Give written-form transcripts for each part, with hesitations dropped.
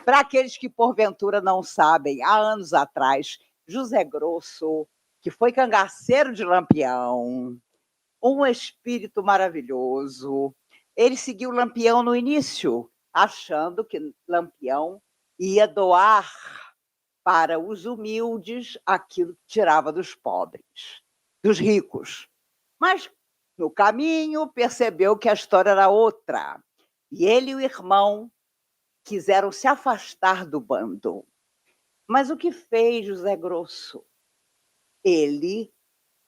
Para aqueles que porventura não sabem, há anos atrás, José Grosso, que foi cangaceiro de Lampião, um espírito maravilhoso, ele seguiu Lampião no início, achando que Lampião ia doar para os humildes aquilo que tirava dos pobres, dos ricos. Mas, no caminho, percebeu que a história era outra. E ele e o irmão quiseram se afastar do bando. Mas o que fez José Grosso? Ele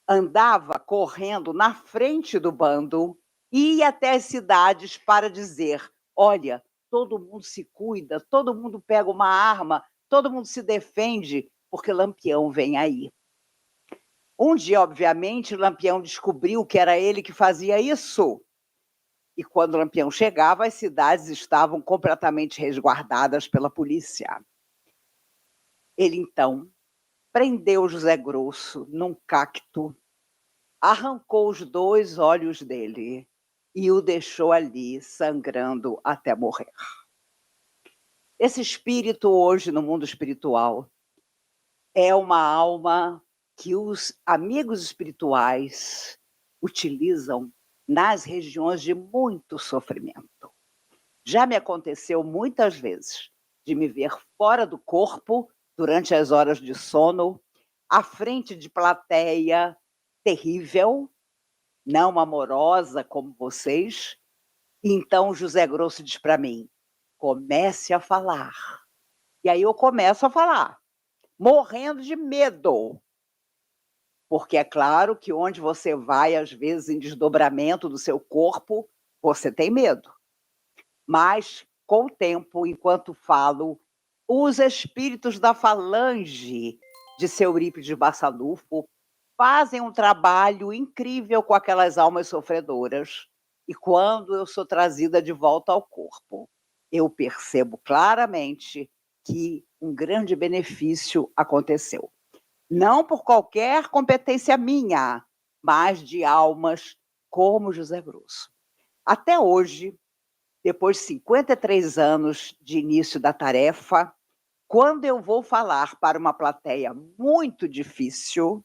andava correndo na frente do bando, ia até as cidades para dizer: olha, todo mundo se cuida, todo mundo pega uma arma, todo mundo se defende, porque Lampião vem aí. Um dia, obviamente, Lampião descobriu que era ele que fazia isso. E quando Lampião chegava, as cidades estavam completamente resguardadas pela polícia. Ele, então, prendeu José Grosso num cacto, arrancou os 2 olhos dele e o deixou ali, sangrando até morrer. Esse espírito hoje, no mundo espiritual, é uma alma que os amigos espirituais utilizam nas regiões de muito sofrimento. Já me aconteceu muitas vezes de me ver fora do corpo durante as horas de sono, à frente de plateia terrível, não amorosa como vocês. E então José Grosso diz para mim: comece a falar. E aí eu começo a falar, morrendo de medo. Porque é claro que onde você vai, às vezes, em desdobramento do seu corpo, você tem medo. Mas, com o tempo, enquanto falo, os espíritos da falange de seu Eurípides Barçanufo fazem um trabalho incrível com aquelas almas sofredoras. E quando eu sou trazida de volta ao corpo, eu percebo claramente que um grande benefício aconteceu. Não por qualquer competência minha, mas de almas como José Grosso. Até hoje, depois de 53 anos de início da tarefa, quando eu vou falar para uma plateia muito difícil,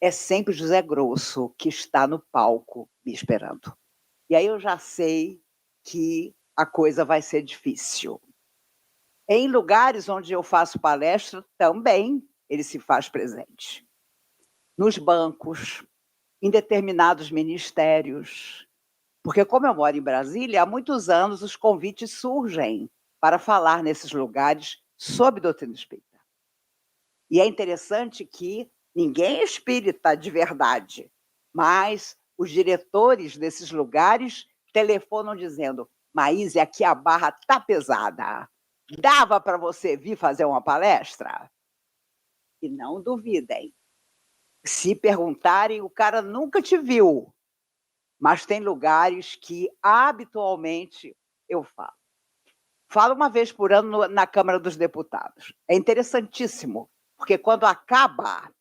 é sempre José Grosso que está no palco me esperando. E aí eu já sei que a coisa vai ser difícil. Em lugares onde eu faço palestra, também ele se faz presente. Nos bancos, em determinados ministérios. Porque, como eu moro em Brasília, há muitos anos os convites surgem para falar nesses lugares sobre doutrina espírita. E é interessante que ninguém é espírita de verdade, mas os diretores desses lugares telefonam dizendo: Maíse, aqui a barra está pesada. Dava para você vir fazer uma palestra? E não duvidem. Se perguntarem, o cara nunca te viu. Mas tem lugares que habitualmente eu falo. Falo uma vez por ano na Câmara dos Deputados. É interessantíssimo, porque quando acaba,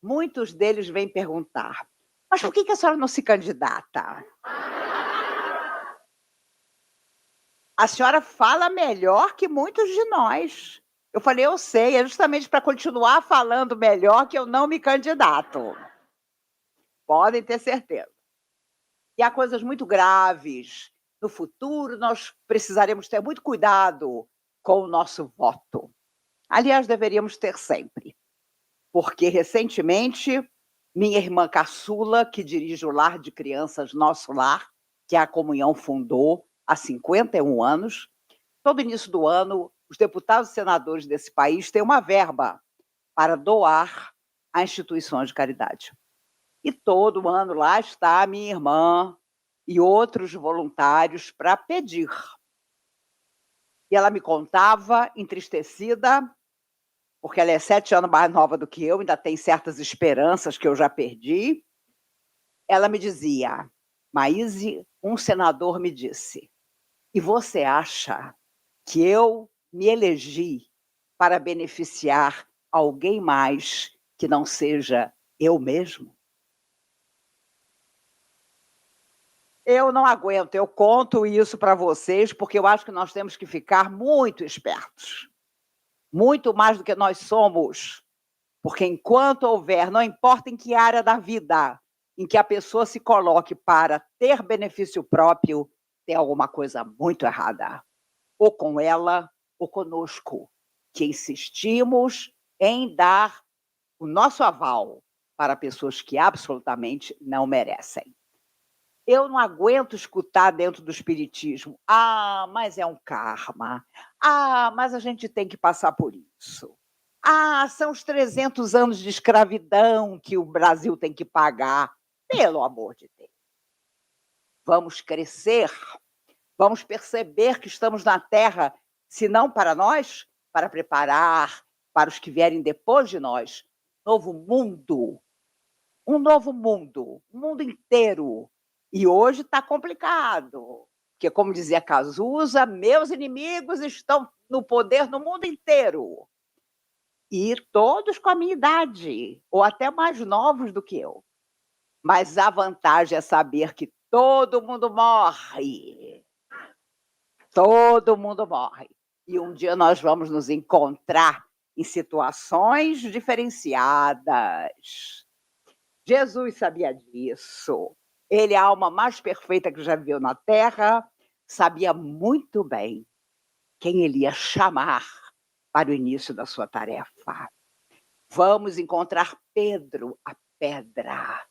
muitos deles vêm perguntar: mas por que a senhora não se candidata? A senhora fala melhor que muitos de nós. Eu falei: eu sei, é justamente para continuar falando melhor que eu não me candidato. Podem ter certeza. E há coisas muito graves. No futuro, nós precisaremos ter muito cuidado com o nosso voto. Aliás, deveríamos ter sempre. Porque, recentemente, minha irmã caçula, que dirige o Lar de Crianças Nosso Lar, que a Comunhão fundou há 51 anos, todo início do ano, os deputados e senadores desse país têm uma verba para doar a instituições de caridade. E todo ano lá está a minha irmã e outros voluntários para pedir. E ela me contava, entristecida, porque ela é 7 anos mais nova do que eu, ainda tem certas esperanças que eu já perdi. Ela me dizia: Maíse, um senador me disse: e você acha que eu me elegi para beneficiar alguém mais que não seja eu mesmo? Eu não aguento, eu conto isso para vocês, porque eu acho que nós temos que ficar muito espertos, muito mais do que nós somos, porque enquanto houver, não importa em que área da vida, em que a pessoa se coloque para ter benefício próprio, tem alguma coisa muito errada, ou com ela ou conosco, que insistimos em dar o nosso aval para pessoas que absolutamente não merecem. Eu não aguento escutar dentro do espiritismo: "Ah, mas é um karma. Ah, mas a gente tem que passar por isso. Ah, são os 300 anos de escravidão que o Brasil tem que pagar". Pelo amor de Deus, vamos crescer, vamos perceber que estamos na Terra, se não para nós, para preparar para os que vierem depois de nós, novo mundo. Um novo mundo, o mundo inteiro. E hoje está complicado, porque, como dizia Cazuza, meus inimigos estão no poder no mundo inteiro. E todos com a minha idade, ou até mais novos do que eu. Mas a vantagem é saber que todo mundo morre. Todo mundo morre. E um dia nós vamos nos encontrar em situações diferenciadas. Jesus sabia disso. Ele, a alma mais perfeita que já viveu na Terra, sabia muito bem quem ele ia chamar para o início da sua tarefa. Vamos encontrar Pedro, a pedra.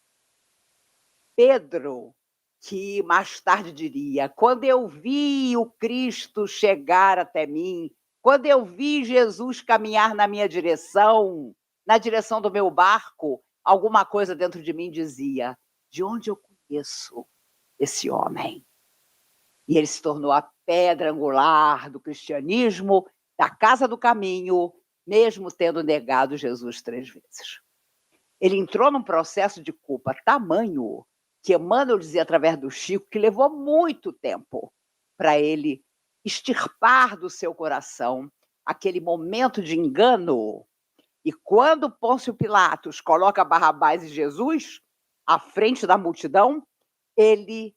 Pedro, que mais tarde diria: quando eu vi o Cristo chegar até mim, quando eu vi Jesus caminhar na minha direção, na direção do meu barco, alguma coisa dentro de mim dizia: de onde eu conheço esse homem? E ele se tornou a pedra angular do cristianismo, da casa do caminho, mesmo tendo negado Jesus 3 vezes. Ele entrou num processo de culpa tamanho que Emmanuel dizia através do Chico que levou muito tempo para ele extirpar do seu coração aquele momento de engano. E quando Pôncio Pilatos coloca Barrabás e Jesus à frente da multidão, ele,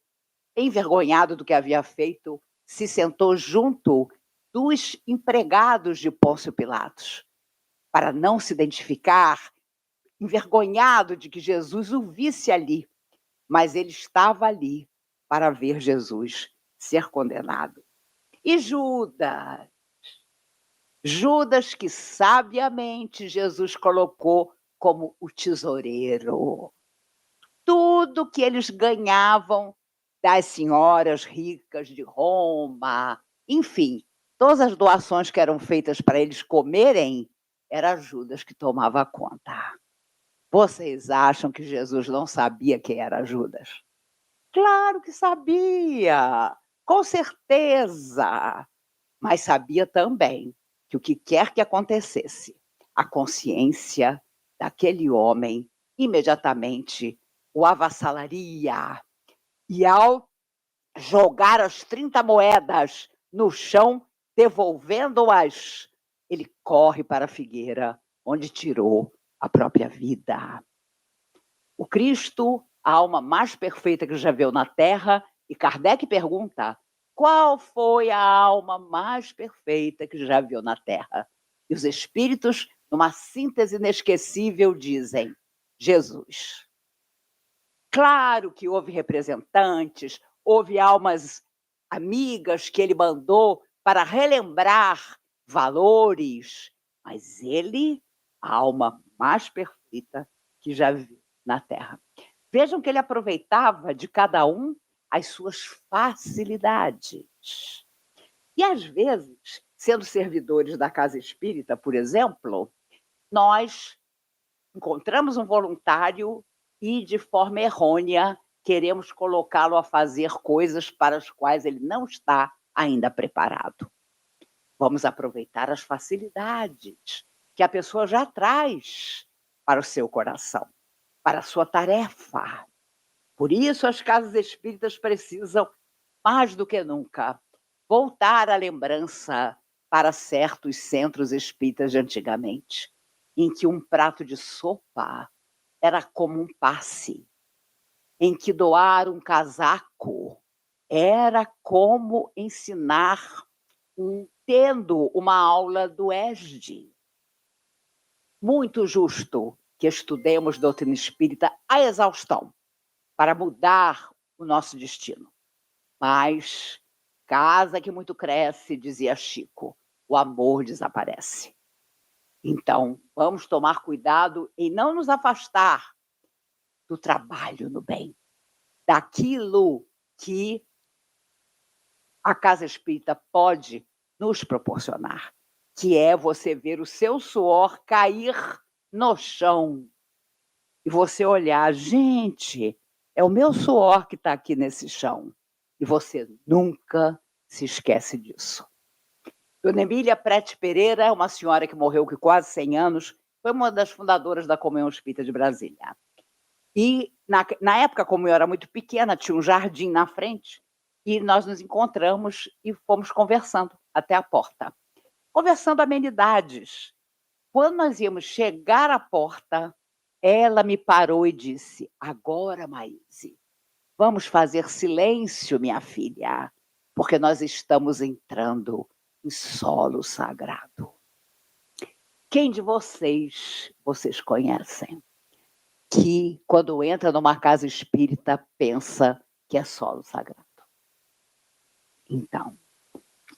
envergonhado do que havia feito, se sentou junto dos empregados de Pôncio Pilatos, para não se identificar, envergonhado de que Jesus o visse ali, mas ele estava ali para ver Jesus ser condenado. E Judas, Judas que sabiamente Jesus colocou como o tesoureiro. Tudo que eles ganhavam das senhoras ricas de Roma, enfim, todas as doações que eram feitas para eles comerem, era Judas que tomava conta. Vocês acham que Jesus não sabia quem era Judas? Claro que sabia, com certeza. Mas sabia também que o que quer que acontecesse, a consciência daquele homem imediatamente o avassalaria. E ao jogar as 30 moedas no chão, devolvendo-as, ele corre para a figueira, onde tirou a própria vida. O Cristo, a alma mais perfeita que já veio na Terra, e Kardec pergunta: qual foi a alma mais perfeita que já viu na Terra? E os espíritos, numa síntese inesquecível, dizem: Jesus. Claro que houve representantes, houve almas amigas que ele mandou para relembrar valores, mas ele, a alma mais perfeita que já viu na Terra. Vejam que ele aproveitava de cada um as suas facilidades. E, às vezes, sendo servidores da casa espírita, por exemplo, nós encontramos um voluntário e, de forma errônea, queremos colocá-lo a fazer coisas para as quais ele não está ainda preparado. Vamos aproveitar as facilidades que a pessoa já traz para o seu coração, para a sua tarefa. Por isso, as casas espíritas precisam, mais do que nunca, voltar a lembrança para certos centros espíritas de antigamente, em que um prato de sopa era como um passe, em que doar um casaco era como ensinar tendo uma aula do ESD. Muito justo que estudemos doutrina espírita à exaustão para mudar o nosso destino. Mas casa que muito cresce, dizia Chico, o amor desaparece. Então, vamos tomar cuidado em não nos afastar do trabalho no bem, daquilo que a casa espírita pode nos proporcionar, que é você ver o seu suor cair no chão e você olhar, gente, é o meu suor que está aqui nesse chão. E você nunca se esquece disso. Dona Emília Prete Pereira é uma senhora que morreu com quase 100 anos, foi uma das fundadoras da Comunhão Espírita de Brasília. E, na época, como eu era muito pequena, tinha um jardim na frente, e nós nos encontramos e fomos conversando até a porta. Conversando amenidades. Quando nós íamos chegar à porta, ela me parou e disse, agora, Maíse, vamos fazer silêncio, minha filha, porque nós estamos entrando em solo sagrado. Quem de vocês conhecem que, quando entra numa casa espírita, pensa que é solo sagrado? Então,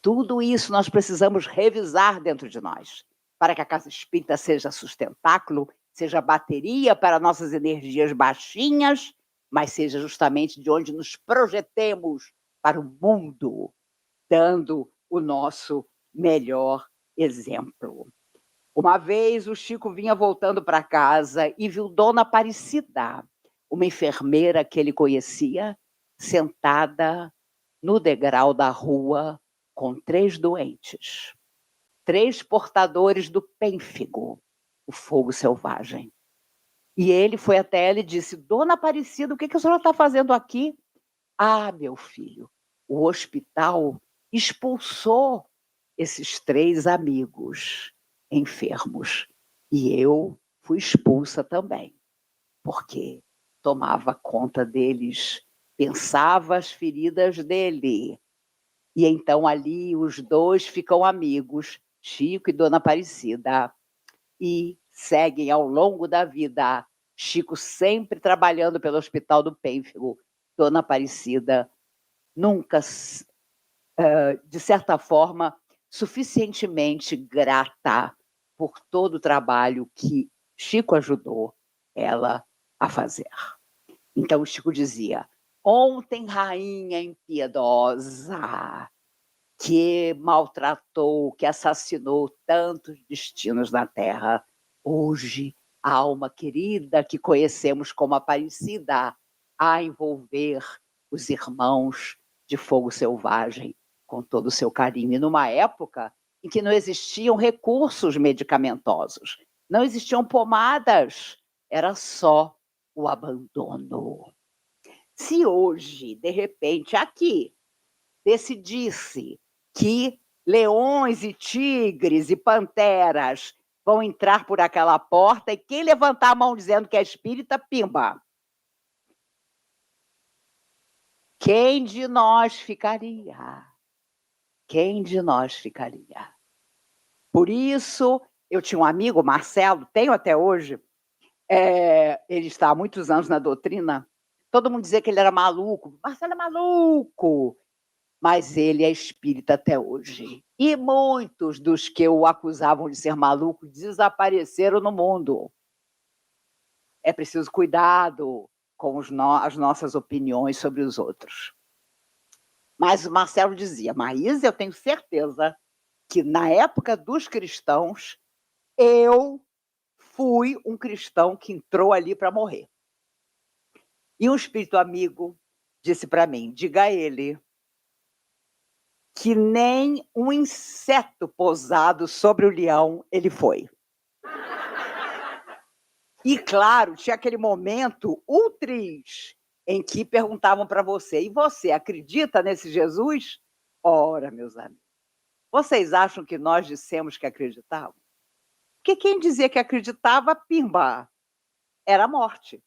tudo isso nós precisamos revisar dentro de nós, para que a casa espírita seja sustentáculo, seja bateria para nossas energias baixinhas, mas seja justamente de onde nos projetemos para o mundo, dando o nosso melhor exemplo. Uma vez o Chico vinha voltando para casa e viu Dona Aparecida, uma enfermeira que ele conhecia, sentada no degrau da rua com 3 doentes, 3 portadores do pênfigo, o fogo selvagem. E ele foi até ela e disse, Dona Aparecida, o que a senhora está fazendo aqui? Ah, meu filho, o hospital expulsou esses 3 amigos enfermos. E eu fui expulsa também, porque tomava conta deles, pensava as feridas dele. E então ali os 2 ficam amigos, Chico e Dona Aparecida, e seguem ao longo da vida. Chico sempre trabalhando pelo Hospital do Pênfigo, Dona Aparecida nunca, de certa forma, suficientemente grata por todo o trabalho que Chico ajudou ela a fazer. Então, Chico dizia, ontem, rainha impiedosa, que maltratou, que assassinou tantos destinos na Terra, hoje, a alma querida que conhecemos como Aparecida, a envolver os irmãos de fogo selvagem com todo o seu carinho. E numa época em que não existiam recursos medicamentosos, não existiam pomadas, era só o abandono. Se hoje, de repente, aqui, decidisse que leões e tigres e panteras vão entrar por aquela porta e quem levantar a mão dizendo que é espírita, pimba. Quem de nós ficaria? Quem de nós ficaria? Por isso, eu tinha um amigo, Marcelo, tenho até hoje, ele está há muitos anos na doutrina, todo mundo dizia que ele era maluco. Marcelo é maluco! Mas ele é espírita até hoje. E muitos dos que o acusavam de ser maluco desapareceram no mundo. É preciso cuidado com as nossas opiniões sobre os outros. Mas o Marcelo dizia, Maísa, eu tenho certeza que na época dos cristãos, eu fui um cristão que entrou ali para morrer. E um espírito amigo disse para mim, diga a ele que nem um inseto pousado sobre o leão ele foi. E, claro, tinha aquele momento ultris em que perguntavam para você, e você acredita nesse Jesus? Ora, meus amigos, vocês acham que nós dissemos que acreditávamos? Porque quem dizia que acreditava, pimba, era a morte.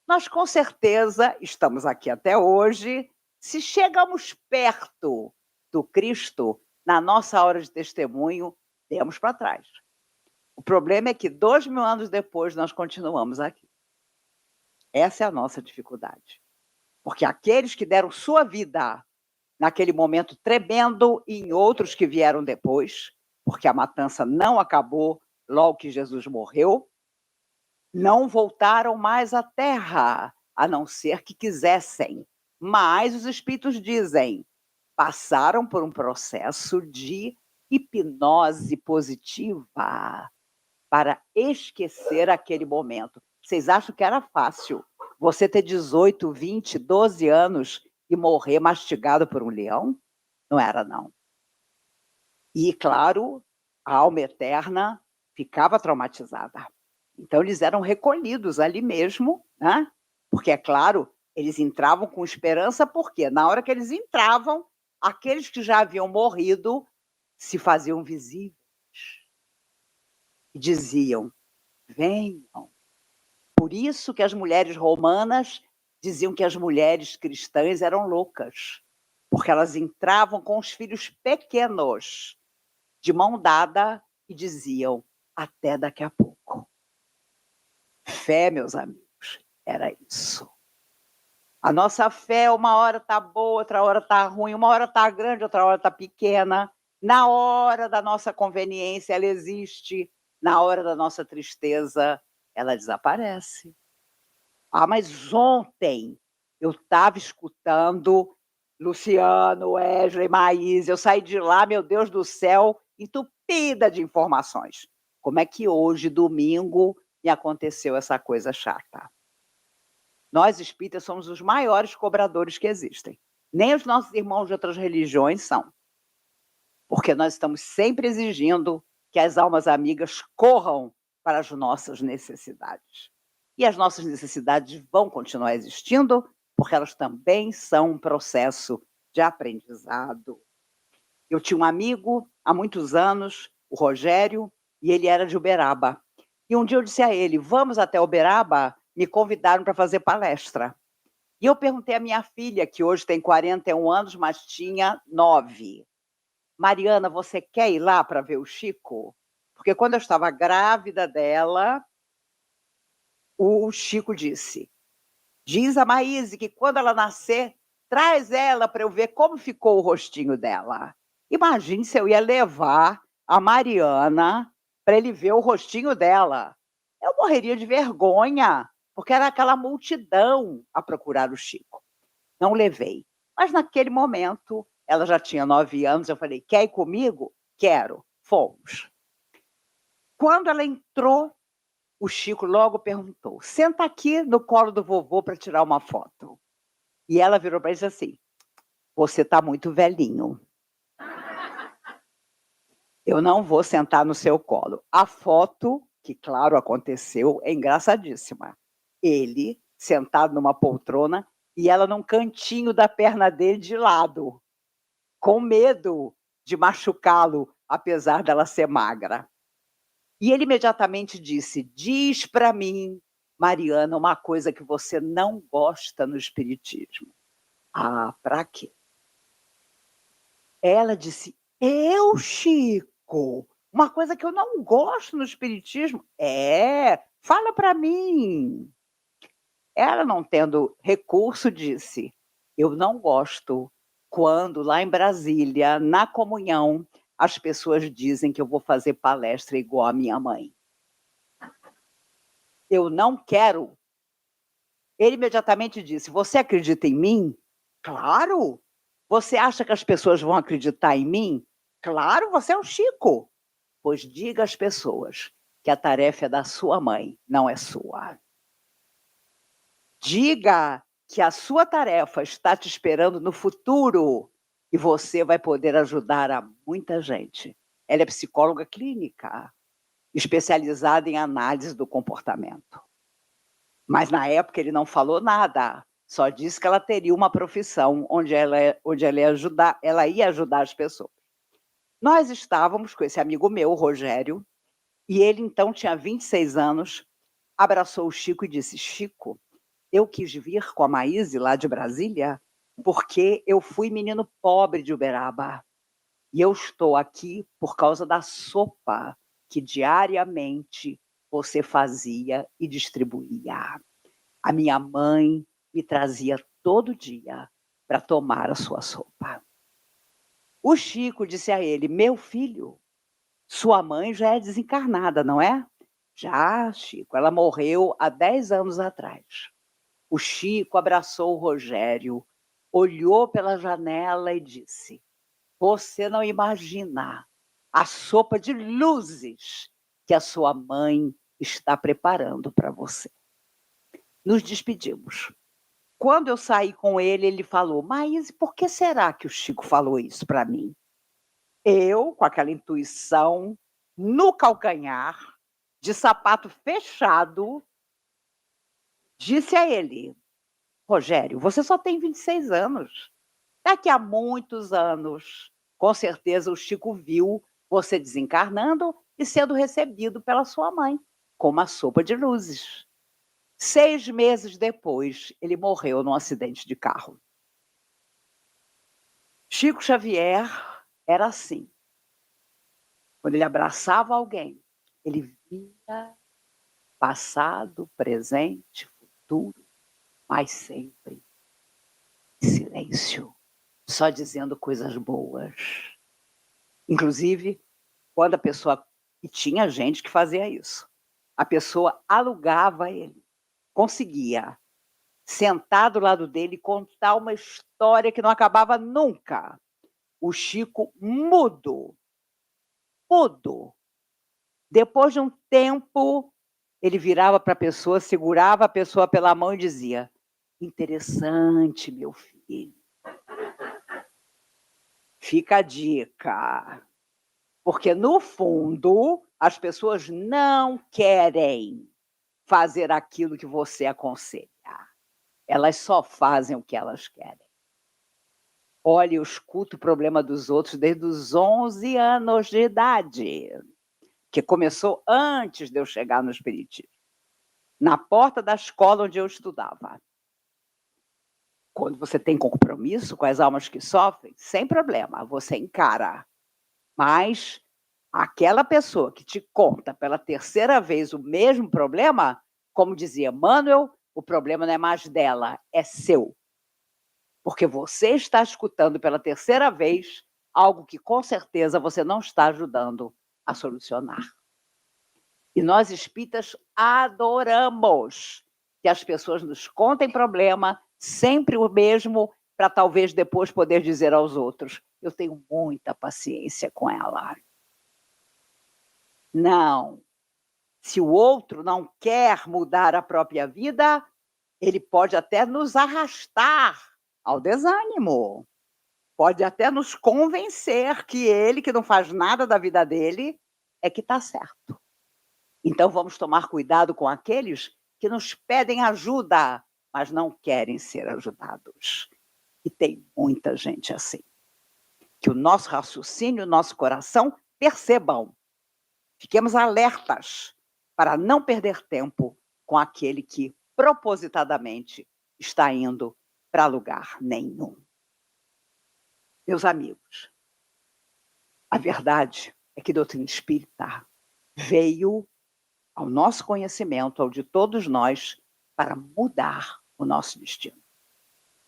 Nós, com certeza, estamos aqui até hoje. Se chegamos perto do Cristo, na nossa hora de testemunho, demos para trás. O problema é que 2000 anos depois nós continuamos aqui. Essa é a nossa dificuldade. Porque aqueles que deram sua vida naquele momento tremendo e em outros que vieram depois, porque a matança não acabou logo que Jesus morreu, não voltaram mais à terra, a não ser que quisessem. Mas os espíritos dizem, passaram por um processo de hipnose positiva para esquecer aquele momento. Vocês acham que era fácil você ter 18, 20, 12 anos e morrer mastigado por um leão? Não era, não. E, claro, a alma eterna ficava traumatizada. Então, eles eram recolhidos ali mesmo, né? Porque, é claro, eles entravam com esperança, porque na hora que eles entravam, aqueles que já haviam morrido se faziam visíveis e diziam, venham. Por isso que as mulheres romanas diziam que as mulheres cristãs eram loucas, porque elas entravam com os filhos pequenos, de mão dada, e diziam, até daqui a pouco. Fé, meus amigos, era isso. A nossa fé, uma hora está boa, outra hora está ruim, uma hora está grande, outra hora está pequena. Na hora da nossa conveniência, ela existe. Na hora da nossa tristeza, ela desaparece. Ah, mas ontem eu estava escutando Luciano, Wesley, Maísa, eu saí de lá, meu Deus do céu, entupida de informações. Como é que hoje, domingo, me aconteceu essa coisa chata? Nós espíritas somos os maiores cobradores que existem. Nem os nossos irmãos de outras religiões são. Porque nós estamos sempre exigindo que as almas amigas corram para as nossas necessidades. E as nossas necessidades vão continuar existindo, porque elas também são um processo de aprendizado. Eu tinha um amigo há muitos anos, o Rogério, e ele era de Uberaba. E um dia eu disse a ele, vamos até Uberaba? Me convidaram para fazer palestra. E eu perguntei à minha filha, que hoje tem 41 anos, mas tinha 9. Mariana, você quer ir lá para ver o Chico? Porque quando eu estava grávida dela, o Chico disse, diz a Maíse que quando ela nascer, traz ela para eu ver como ficou o rostinho dela. Imagine se eu ia levar a Mariana para ele ver o rostinho dela. Eu morreria de vergonha, porque era aquela multidão a procurar o Chico. Não levei. Mas naquele momento, ela já tinha 9 anos, eu falei, quer ir comigo? Quero. Fomos. Quando ela entrou, o Chico logo perguntou, senta aqui no colo do vovô para tirar uma foto. E ela virou para ele e disse assim, você está muito velhinho. Eu não vou sentar no seu colo. A foto, que claro aconteceu, é engraçadíssima. Ele sentado numa poltrona e ela num cantinho da perna dele de lado, com medo de machucá-lo, apesar dela ser magra. E ele imediatamente disse, diz para mim, Mariana, uma coisa que você não gosta no espiritismo. Ah, para quê? Ela disse, eu, Chico, uma coisa que eu não gosto no espiritismo? Fala para mim. Ela, não tendo recurso, disse, eu não gosto quando lá em Brasília, na comunhão, as pessoas dizem que eu vou fazer palestra igual a minha mãe. Eu não quero. Ele imediatamente disse, você acredita em mim? Claro. Você acha que as pessoas vão acreditar em mim? Claro, você é o Chico. Pois diga às pessoas que a tarefa é da sua mãe, não é sua. Diga que a sua tarefa está te esperando no futuro e você vai poder ajudar a muita gente. Ela é psicóloga clínica, especializada em análise do comportamento. Mas na época ele não falou nada, só disse que ela teria uma profissão onde ela ia ajudar as pessoas. Nós estávamos com esse amigo meu, o Rogério, e ele então tinha 26 anos, abraçou o Chico e disse, Chico, eu quis vir com a Maíse lá de Brasília, porque eu fui menino pobre de Uberaba. E eu estou aqui por causa da sopa que diariamente você fazia e distribuía. A minha mãe me trazia todo dia para tomar a sua sopa. O Chico disse a ele: meu filho, sua mãe já é desencarnada, não é? Já, Chico, ela morreu há 10 anos atrás. O Chico abraçou o Rogério, olhou pela janela e disse: você não imagina a sopa de luzes que a sua mãe está preparando para você. Nos despedimos. Quando eu saí com ele, ele falou: mas por que será que o Chico falou isso para mim? Eu, com aquela intuição, no calcanhar, de sapato fechado, disse a ele: Rogério, você só tem 26 anos. Daqui a muitos anos, com certeza o Chico viu você desencarnando e sendo recebido pela sua mãe, com uma sopa de luzes. 6 meses depois, ele morreu num acidente de carro. Chico Xavier era assim. Quando ele abraçava alguém, ele via passado, presente, futuro, mas sempre em silêncio, só dizendo coisas boas. Inclusive, quando a pessoa... E tinha gente que fazia isso. A pessoa alugava ele, conseguia sentar do lado dele e contar uma história que não acabava nunca. O Chico mudo. Depois de um tempo, ele virava para a pessoa, segurava a pessoa pela mão e dizia: interessante, meu filho. Fica a dica. Porque, no fundo, as pessoas não querem fazer aquilo que você aconselha. Elas só fazem o que elas querem. Olha, eu escuto o problema dos outros desde os 11 anos de idade, que começou antes de eu chegar no espiritismo, na porta da escola onde eu estudava. Quando você tem compromisso com as almas que sofrem, sem problema, você encara. Mas aquela pessoa que te conta pela terceira vez o mesmo problema, como dizia Manuel, o problema não é mais dela, é seu. Porque você está escutando pela terceira vez algo que com certeza você não está ajudando a solucionar. E nós espíritas adoramos que as pessoas nos contem problema, sempre o mesmo, para talvez depois poder dizer aos outros: eu tenho muita paciência com ela. Não. Se o outro não quer mudar a própria vida, ele pode até nos arrastar ao desânimo. Pode até nos convencer que ele, que não faz nada da vida dele, é que está certo. Então vamos tomar cuidado com aqueles que nos pedem ajuda, mas não querem ser ajudados. E tem muita gente assim. Que o nosso raciocínio, o nosso coração percebam. Fiquemos alertas para não perder tempo com aquele que propositadamente está indo para lugar nenhum. Meus amigos, a verdade é que a doutrina espírita veio ao nosso conhecimento, ao de todos nós, para mudar o nosso destino.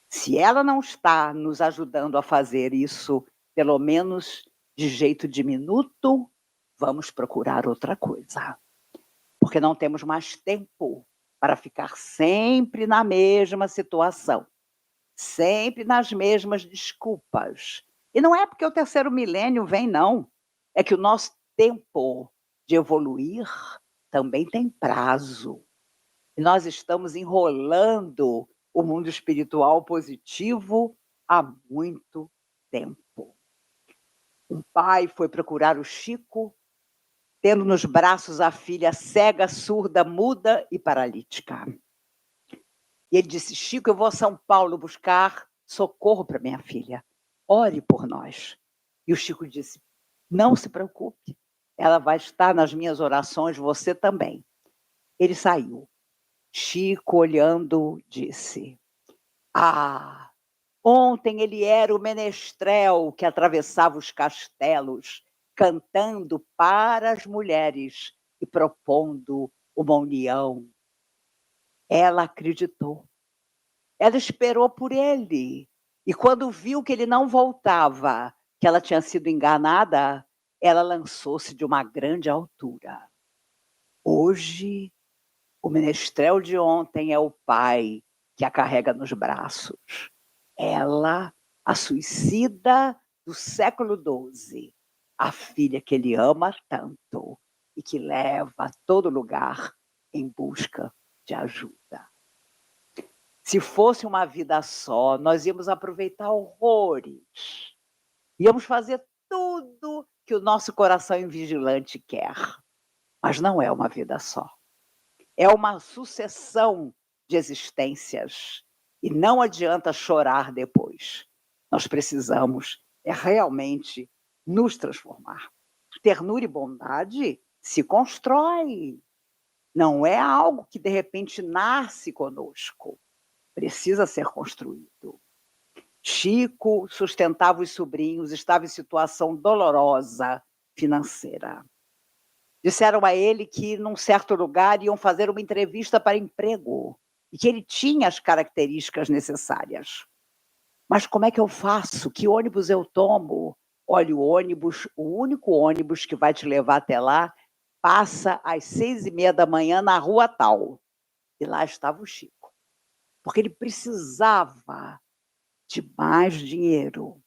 Se ela não está nos ajudando a fazer isso, pelo menos de jeito diminuto, vamos procurar outra coisa. Porque não temos mais tempo para ficar sempre na mesma situação, sempre nas mesmas desculpas. E não é porque o terceiro milênio vem, não. É que o nosso tempo de evoluir também tem prazo. E nós estamos enrolando o mundo espiritual positivo há muito tempo. Um pai foi procurar o Chico, tendo nos braços a filha cega, surda, muda e paralítica. E ele disse: Chico, eu vou a São Paulo buscar socorro para minha filha. Ore por nós. E o Chico disse: não se preocupe, ela vai estar nas minhas orações, você também. Ele saiu. Chico, olhando, disse: Ah, ontem ele era o menestrel que atravessava os castelos, cantando para as mulheres e propondo uma união. Ela acreditou. Ela esperou por ele. E quando viu que ele não voltava, que ela tinha sido enganada, ela lançou-se de uma grande altura. Hoje, o menestrel de ontem é o pai que a carrega nos braços. Ela, a suicida do século XII, a filha que ele ama tanto e que leva a todo lugar em busca de ajuda. Se fosse uma vida só, nós íamos aproveitar horrores. Íamos fazer tudo que o nosso coração invigilante quer. Mas não é uma vida só. É uma sucessão de existências. E não adianta chorar depois. Nós precisamos realmente nos transformar. Ternura e bondade se constrói. Não é algo que de repente nasce conosco. Precisa ser construído. Chico sustentava os sobrinhos, estava em situação dolorosa financeira. Disseram a ele que, num certo lugar, iam fazer uma entrevista para emprego e que ele tinha as características necessárias. Mas como é que eu faço? Que ônibus eu tomo? Olha, o único ônibus que vai te levar até lá, passa às 6h30 da manhã na rua tal. E lá estava o Chico. Porque ele precisava de mais dinheiro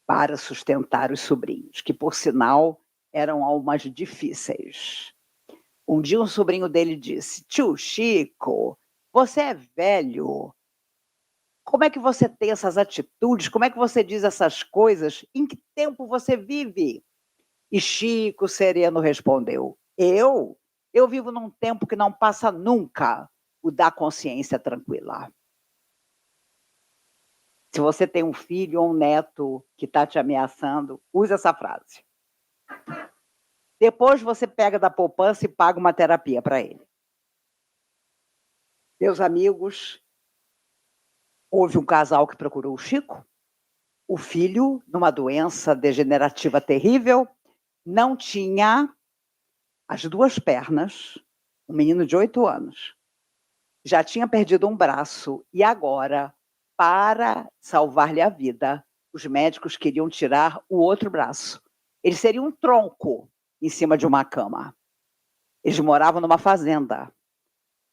para sustentar os sobrinhos, que, por sinal, eram almas difíceis. Um dia um sobrinho dele disse: Tio Chico, você é velho. Como é que você tem essas atitudes? Como é que você diz essas coisas? Em que tempo você vive? E Chico sereno respondeu: Eu vivo num tempo que não passa nunca, o da consciência tranquila. Se você tem um filho ou um neto que está te ameaçando, use essa frase. Depois você pega da poupança e paga uma terapia para ele. Meus amigos, houve um casal que procurou o Chico. O filho, numa doença degenerativa terrível, não tinha as 2 pernas, um menino de 8 anos. Já tinha perdido um braço e agora, para salvar-lhe a vida, os médicos queriam tirar o outro braço. Ele seria um tronco em cima de uma cama. Eles moravam numa fazenda.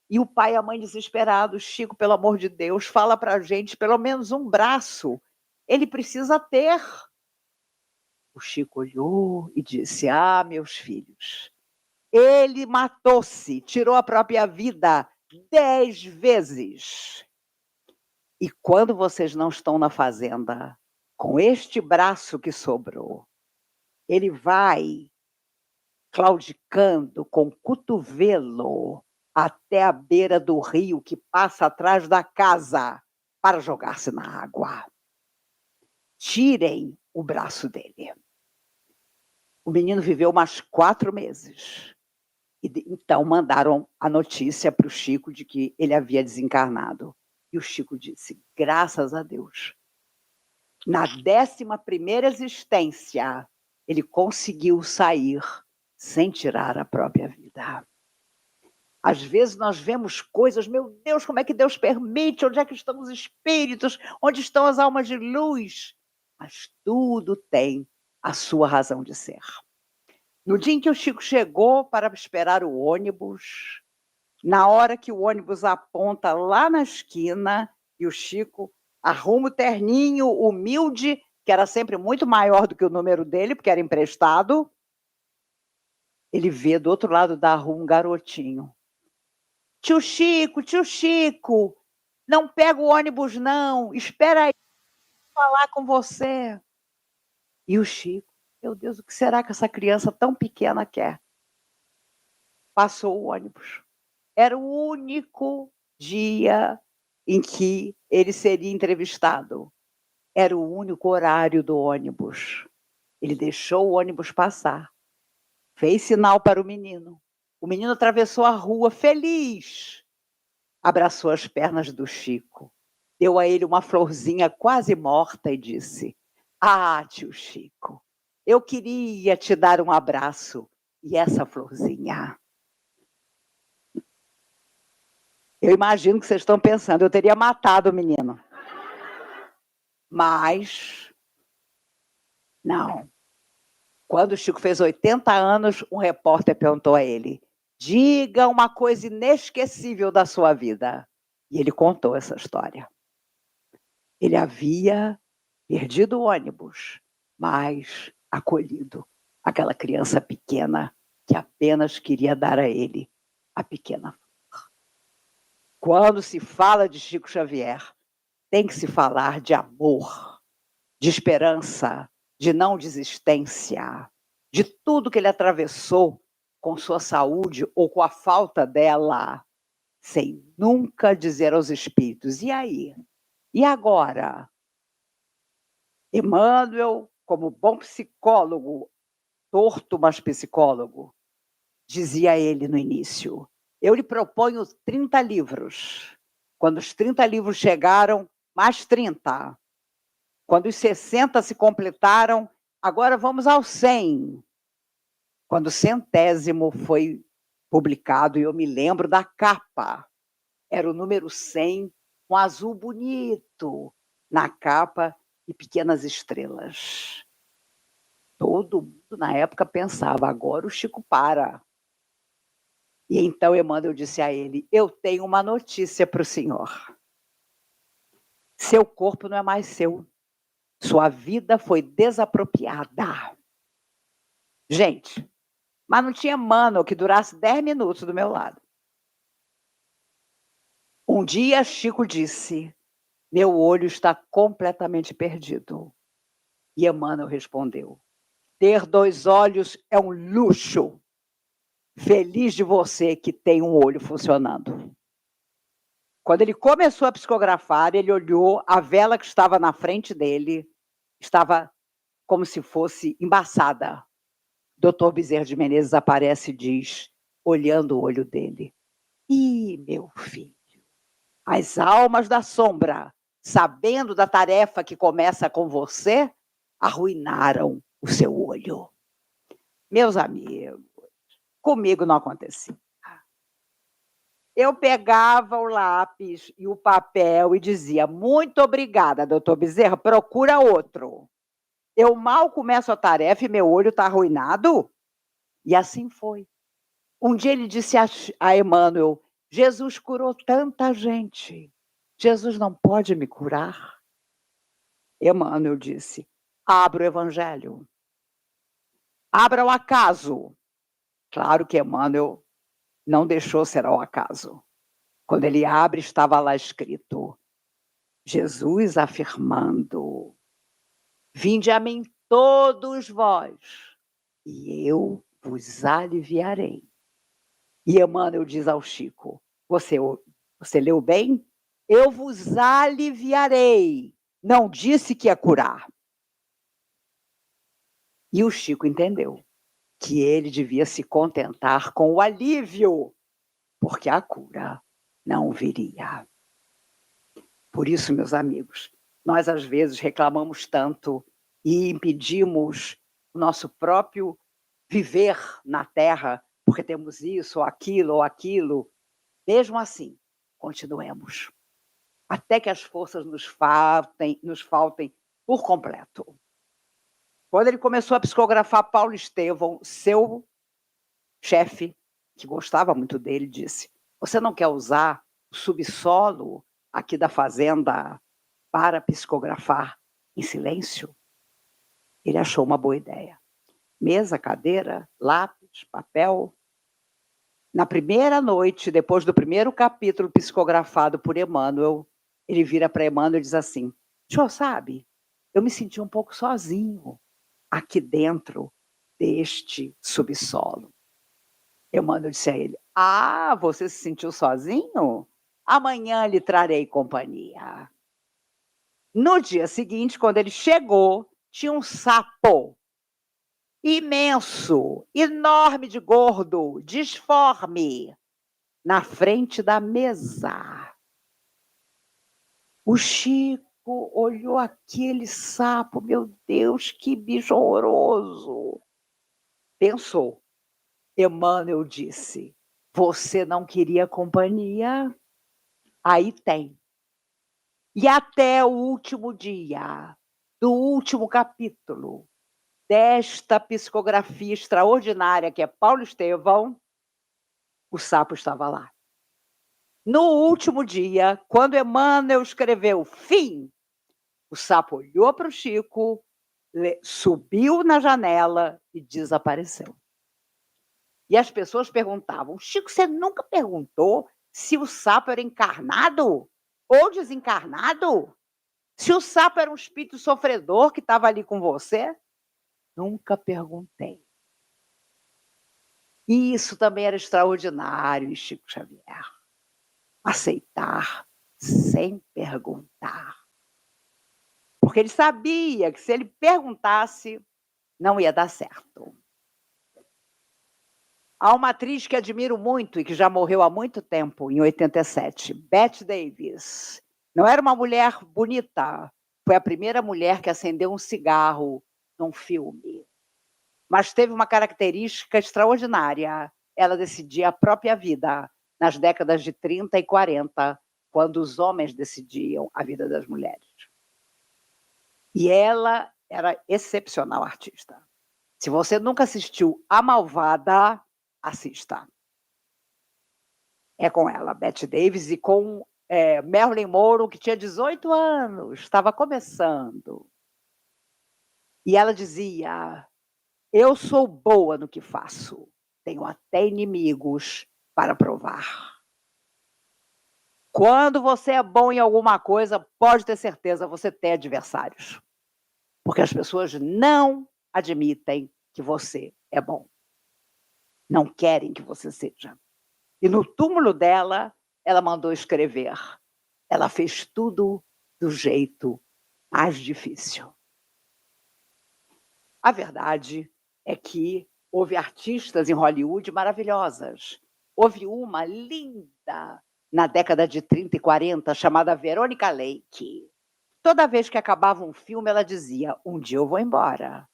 E o pai e a mãe desesperados: Chico, pelo amor de Deus, fala para a gente, pelo menos um braço. Ele precisa ter. O Chico olhou e disse: meus filhos, ele matou-se, tirou a própria vida 10 vezes. E quando vocês não estão na fazenda, com este braço que sobrou, ele vai claudicando com o cotovelo até a beira do rio que passa atrás da casa para jogar-se na água. Tirem o braço dele. O menino viveu mais 4 meses. E então mandaram a notícia para o Chico de que ele havia desencarnado. E o Chico disse: graças a Deus. Na 11ª existência, ele conseguiu sair sem tirar a própria vida. Às vezes nós vemos coisas, meu Deus, como é que Deus permite? Onde é que estão os espíritos? Onde estão as almas de luz? Mas tudo tem a sua razão de ser. No dia em que o Chico chegou para esperar o ônibus, na hora que o ônibus aponta lá na esquina, e o Chico arruma o terninho humilde, que era sempre muito maior do que o número dele, porque era emprestado, ele vê do outro lado da rua um garotinho. Tio Chico, não pega o ônibus não, espera aí, vou falar com você. E o Chico, meu Deus, o que será que essa criança tão pequena quer? Passou o ônibus. Era o único dia em que ele seria entrevistado. Era o único horário do ônibus. Ele deixou o ônibus passar. Fez sinal para o menino. O menino atravessou a rua feliz. abraçou as pernas do Chico, deu a ele uma florzinha quase morta e disse: "Ah, tio Chico, eu queria te dar um abraço e essa florzinha." Eu imagino que vocês estão pensando, eu teria matado o menino. Mas, não. Quando o Chico fez 80 anos, um repórter perguntou a ele: "Diga uma coisa inesquecível da sua vida." E ele contou essa história. Ele havia perdido o ônibus, mas acolhido aquela criança pequena que apenas queria dar a ele a pequena flor. Quando se fala de Chico Xavier, tem que se falar de amor, de esperança, de não desistência, de tudo que ele atravessou com sua saúde ou com a falta dela, sem nunca dizer aos espíritos: "E aí? E agora?" Emmanuel, como bom psicólogo, torto, mas psicólogo, dizia ele no início: "Eu lhe proponho 30 livros. Quando os 30 livros chegaram, mais 30. Quando os 60 se completaram, agora vamos aos 100." Quando o 100º foi publicado, e eu me lembro da capa, era o número 100, um azul bonito na capa e pequenas estrelas. Todo mundo na época pensava: agora o Chico para. E então Emmanuel disse a ele: "Eu tenho uma notícia para o senhor. Seu corpo não é mais seu. Sua vida foi desapropriada." Gente, mas não tinha Emmanuel que durasse 10 minutos do meu lado. Um dia Chico disse: "Meu olho está completamente perdido." E Emmanuel respondeu: "Ter 2 olhos é um luxo. Feliz de você que tem um olho funcionando." Quando ele começou a psicografar, ele olhou a vela que estava na frente dele, estava como se fosse embaçada. Dr. Bezerra de Menezes aparece e diz, olhando o olho dele: "Ih, meu filho, as almas da sombra, sabendo da tarefa que começa com você, arruinaram o seu olho." Meus amigos, comigo não acontecia. Eu pegava o lápis e o papel e dizia: "Muito obrigada, doutor Bezerra, procura outro. Eu mal começo a tarefa e meu olho está arruinado." E assim foi. Um dia ele disse a Emmanuel: "Jesus curou tanta gente. Jesus não pode me curar?" Emmanuel disse: "Abra o Evangelho. Abra o acaso." Claro que Emmanuel não deixou ser ao acaso. Quando ele abre, estava lá escrito: Jesus afirmando: "Vinde a mim todos vós, e eu vos aliviarei." E Emmanuel diz ao Chico: Você leu bem? Eu vos aliviarei. Não disse que ia curar." E o Chico entendeu que ele devia se contentar com o alívio, porque a cura não viria. Por isso, meus amigos, nós às vezes reclamamos tanto e impedimos o nosso próprio viver na Terra, porque temos isso ou aquilo. Mesmo assim, continuemos, até que as forças nos faltem por completo. Quando ele começou a psicografar Paulo Estevão, seu chefe, que gostava muito dele, disse: "Você não quer usar o subsolo aqui da fazenda para psicografar em silêncio?" Ele achou uma boa ideia. Mesa, cadeira, lápis, papel. Na primeira noite, depois do primeiro capítulo psicografado por Emmanuel, ele vira para Emmanuel e diz assim: "O senhor sabe, eu me senti um pouco sozinho aqui dentro deste subsolo." Emmanuel disse a ele: "Ah, você se sentiu sozinho? Amanhã lhe trarei companhia." No dia seguinte, quando ele chegou, tinha um sapo imenso, enorme de gordo, disforme, na frente da mesa. O Chico olhou aquele sapo, meu Deus, que bicho horroroso. Pensou. Emmanuel disse: você não queria companhia? Aí tem. E até o último dia, do último capítulo desta psicografia extraordinária que é Paulo Estevão, o sapo estava lá. No último dia, quando Emmanuel escreveu fim, o sapo olhou para o Chico, subiu na janela e desapareceu. E as pessoas perguntavam: Chico, você nunca perguntou se o sapo era encarnado ou desencarnado? Se o sapo era um espírito sofredor que estava ali com você? Nunca perguntei. E isso também era extraordinário em Chico Xavier. Aceitar sem perguntar. Porque ele sabia que se ele perguntasse, não ia dar certo. Há uma atriz que admiro muito e que já morreu há muito tempo, em 87, Bette Davis. Não era uma mulher bonita, foi a primeira mulher que acendeu um cigarro num filme. Mas teve uma característica extraordinária. Ela decidia a própria vida, nas décadas de 30 e 40, quando os homens decidiam a vida das mulheres. E ela era excepcional artista. Se você nunca assistiu A Malvada, assista. É com ela, Bette Davis, e com Marilyn Monroe, que tinha 18 anos, estava começando. E ela dizia: eu sou boa no que faço, tenho até inimigos para provar. Quando você é bom em alguma coisa, pode ter certeza, você tem adversários. Porque as pessoas não admitem que você é bom. Não querem que você seja. E no túmulo dela, ela mandou escrever. Ela fez tudo do jeito mais difícil. A verdade é que houve artistas em Hollywood maravilhosas. Houve uma linda na década de 30 e 40, chamada Veronica Lake. Toda vez que acabava um filme, ela dizia: um dia eu vou embora.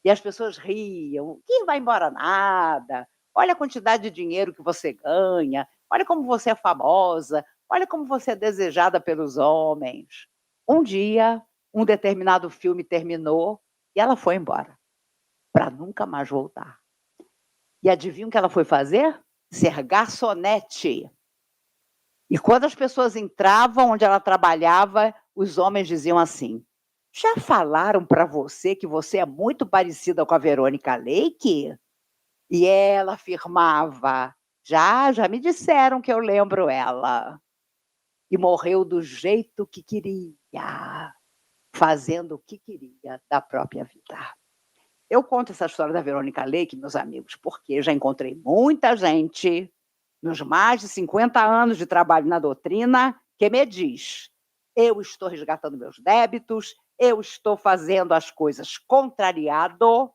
E as pessoas riam: quem vai embora nada? Olha a quantidade de dinheiro que você ganha, olha como você é famosa, olha como você é desejada pelos homens. Um dia, um determinado filme terminou e ela foi embora, para nunca mais voltar. E adivinha o que ela foi fazer? Ser garçonete. E quando as pessoas entravam onde ela trabalhava, os homens diziam assim: já falaram para você que você é muito parecida com a Verônica Lake? E ela afirmava: já me disseram que eu lembro ela. E morreu do jeito que queria, fazendo o que queria da própria vida. Eu conto essa história da Verônica Lake, meus amigos, porque já encontrei muita gente, nos mais de 50 anos de trabalho na doutrina, que me diz: eu estou resgatando meus débitos, eu estou fazendo as coisas contrariado,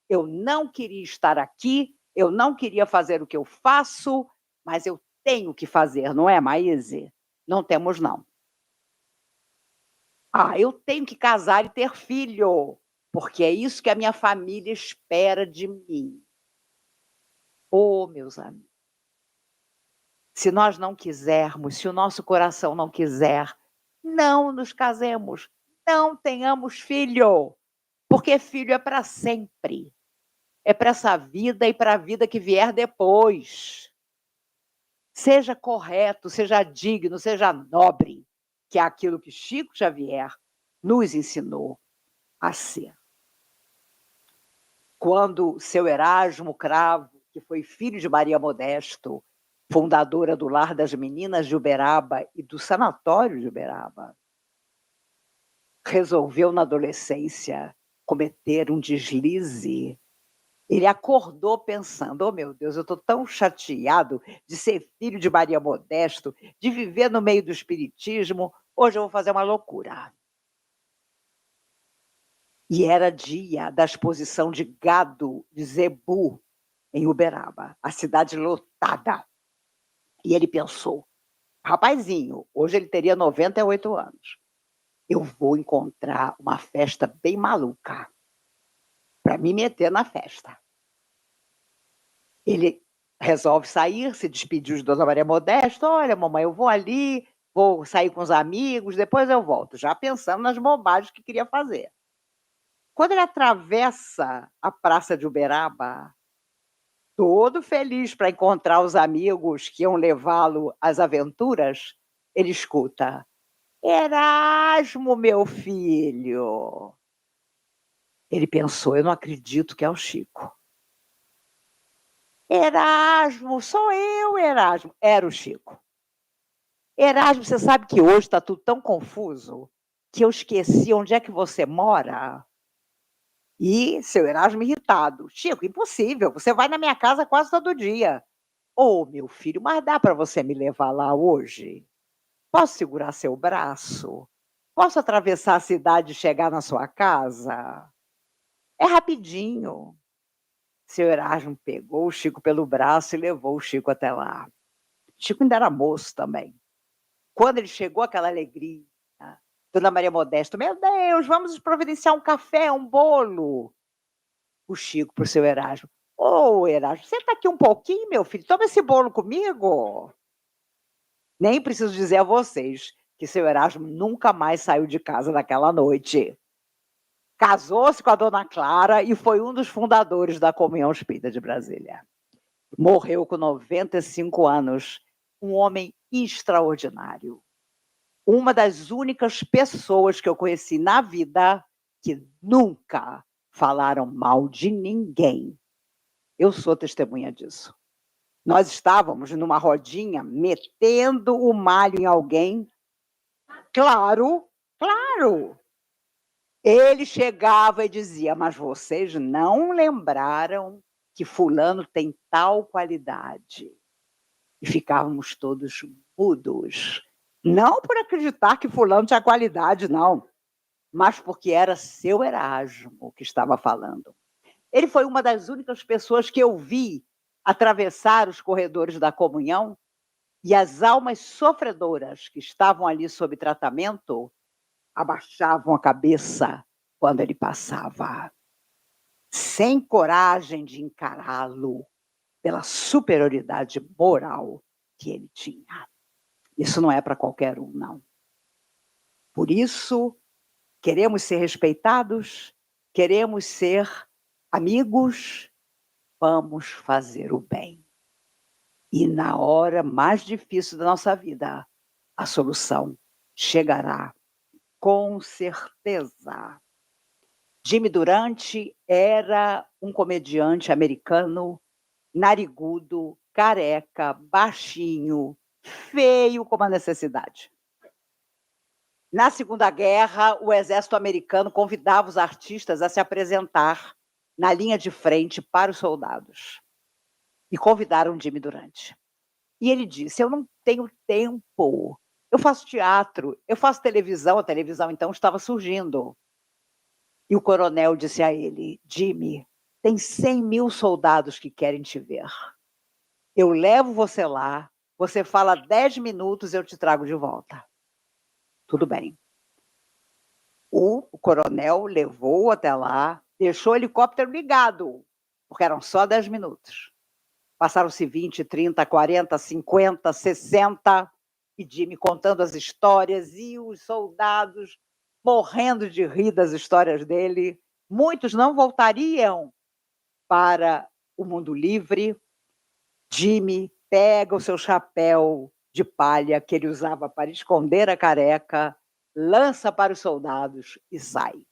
eu não queria estar aqui, eu não queria fazer o que eu faço, mas eu tenho que fazer, não é, Maíse? Não temos, não. Eu tenho que casar e ter filho, porque é isso que a minha família espera de mim. Meus amigos, se nós não quisermos, se o nosso coração não quiser, não nos casemos, não tenhamos filho, porque filho é para sempre. É para essa vida e para a vida que vier depois. Seja correto, seja digno, seja nobre, que é aquilo que Chico Xavier nos ensinou a ser. Quando seu Erasmo Cravo, que foi filho de Maria Modesto, fundadora do Lar das Meninas de Uberaba e do Sanatório de Uberaba, resolveu na adolescência cometer um deslize, ele acordou pensando: oh meu Deus, eu estou tão chateado de ser filho de Maria Modesto, de viver no meio do espiritismo, hoje eu vou fazer uma loucura. E era dia da exposição de gado de zebu em Uberaba, a cidade lotada. E ele pensou, rapazinho, hoje ele teria 98 anos. Eu vou encontrar uma festa bem maluca para me meter na festa. Ele resolve sair, se despedir de Dona Maria Modesta. Olha, mamãe, eu vou ali, vou sair com os amigos, depois eu volto, já pensando nas bobagens que queria fazer. Quando ele atravessa a Praça de Uberaba, todo feliz para encontrar os amigos que iam levá-lo às aventuras, ele escuta: Erasmo, meu filho. Ele pensou: eu não acredito que é o Chico. Erasmo, sou eu, Erasmo. Era o Chico. Erasmo, você sabe que hoje está tudo tão confuso que eu esqueci onde é que você mora? E seu Erasmo irritado. Chico, impossível, você vai na minha casa quase todo dia. Ô, meu filho, mas dá para você me levar lá hoje? Posso segurar seu braço? Posso atravessar a cidade e chegar na sua casa? É rapidinho. Seu Erasmo pegou o Chico pelo braço e levou o Chico até lá. Chico ainda era moço também. Quando ele chegou, aquela alegria. Dona Maria Modesta, meu Deus, vamos providenciar um café, um bolo. O Chico para o seu Erasmo. Ô, Erasmo, senta aqui um pouquinho, meu filho, toma esse bolo comigo. Nem preciso dizer a vocês que seu Erasmo nunca mais saiu de casa naquela noite. Casou-se com a dona Clara e foi um dos fundadores da Comunhão Espírita de Brasília. Morreu com 95 anos, um homem extraordinário. Uma das únicas pessoas que eu conheci na vida que nunca falaram mal de ninguém. Eu sou testemunha disso. Nós estávamos numa rodinha metendo o malho em alguém. Claro, claro. Ele chegava e dizia: mas vocês não lembraram que fulano tem tal qualidade. E ficávamos todos mudos. Não por acreditar que fulano tinha qualidade, não, mas porque era seu Erasmo que estava falando. Ele foi uma das únicas pessoas que eu vi atravessar os corredores da comunhão e as almas sofredoras que estavam ali sob tratamento abaixavam a cabeça quando ele passava, sem coragem de encará-lo pela superioridade moral que ele tinha. Isso não é para qualquer um, não. Por isso, queremos ser respeitados, queremos ser amigos, vamos fazer o bem. E na hora mais difícil da nossa vida, a solução chegará com certeza. Jimmy Durante era um comediante americano, narigudo, careca, baixinho, feio como a necessidade. Na Segunda Guerra, o exército americano convidava os artistas a se apresentar na linha de frente para os soldados. E convidaram Jimmy Durante. E ele disse: eu não tenho tempo, eu faço teatro, eu faço televisão, a televisão então estava surgindo. E o coronel disse a ele: Jimmy, tem 100.000 soldados que querem te ver. Eu levo você lá, você fala 10 minutos, eu te trago de volta. Tudo bem. O coronel levou até lá, deixou o helicóptero ligado, porque eram só 10 minutos. Passaram-se 20, 30, 40, 50, 60, e Jimmy contando as histórias, e os soldados morrendo de rir das histórias dele. Muitos não voltariam para o mundo livre. Jimmy pega o seu chapéu de palha que ele usava para esconder a careca, lança para os soldados e sai,